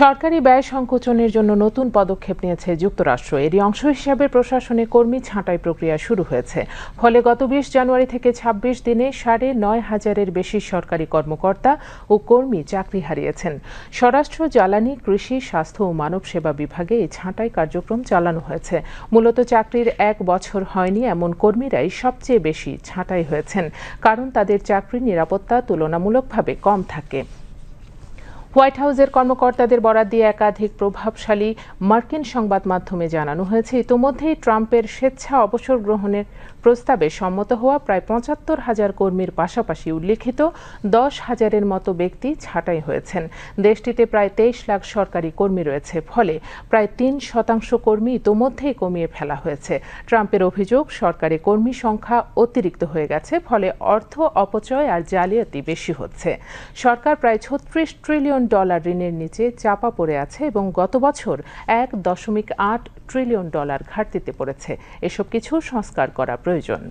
সরকারি ব্যয় সংকোচনের জন্য নতুন পদক্ষেপ নিয়েছে যুক্তরাষ্ট্র। এরই অংশ হিসেবে প্রশাসনে কর্মী ছাঁটাই প্রক্রিয়া শুরু হয়েছে। ফলে গত ২০ জানুয়ারি থেকে ২৬ দিনে ৯,৫০০-এর বেশি সরকারি কর্মকর্তা ও কর্মী চাকরি হারিয়েছেন। স্বরাষ্ট্র, জ্বালানি, কৃষি, স্বাস্থ্য ও মানব সেবা বিভাগে এই ছাঁটাই কার্যক্রম চালানো হয়েছে। মূলত চাকরির ১ বছর হয়নি এমন কর্মীরাই সবচেয়ে বেশি ছাঁটাই হয়েছেন, কারণ তাদের চাকরির নিরাপত্তা তুলনামূলকভাবে কম থাকে। হোয়াইট হাউসের কর্মকর্তাদের বরাত দিয়ে একাধিক প্রভাবশালী মার্কিন সংবাদ মাধ্যমে জানানো হয়েছে, ইতোমধ্যেই ট্রাম্পের স্বেচ্ছা অবসর গ্রহণের প্রস্তাবে সম্মত হওয়া প্রায় ৭৫,০০০ কর্মীর পাশাপাশি উল্লিখিত ১০,০০০-এর মতো ব্যক্তি ছাঁটাই হয়েছেন। দেশটিতে প্রায় ২৩ লাখ সরকারি কর্মী রয়েছে, ফলে প্রায় ৩% কর্মী ইতোমধ্যেই কমিয়ে ফেলা হয়েছে। ট্রাম্পের অভিযোগ, সরকারি কর্মী সংখ্যা অতিরিক্ত হয়ে গেছে, ফলে অর্থ অপচয় আর জালিয়াতি বেশি হচ্ছে। সরকার প্রায় $৩৬ ট্রিলিয়ন ঋণের নিচে চাপা পড়ে আছে এবং গত বছর $১.৮ ট্রিলিয়ন ঘাটতিতে পড়েছে। এসব কিছু সংস্কার করা প্রয়োজন।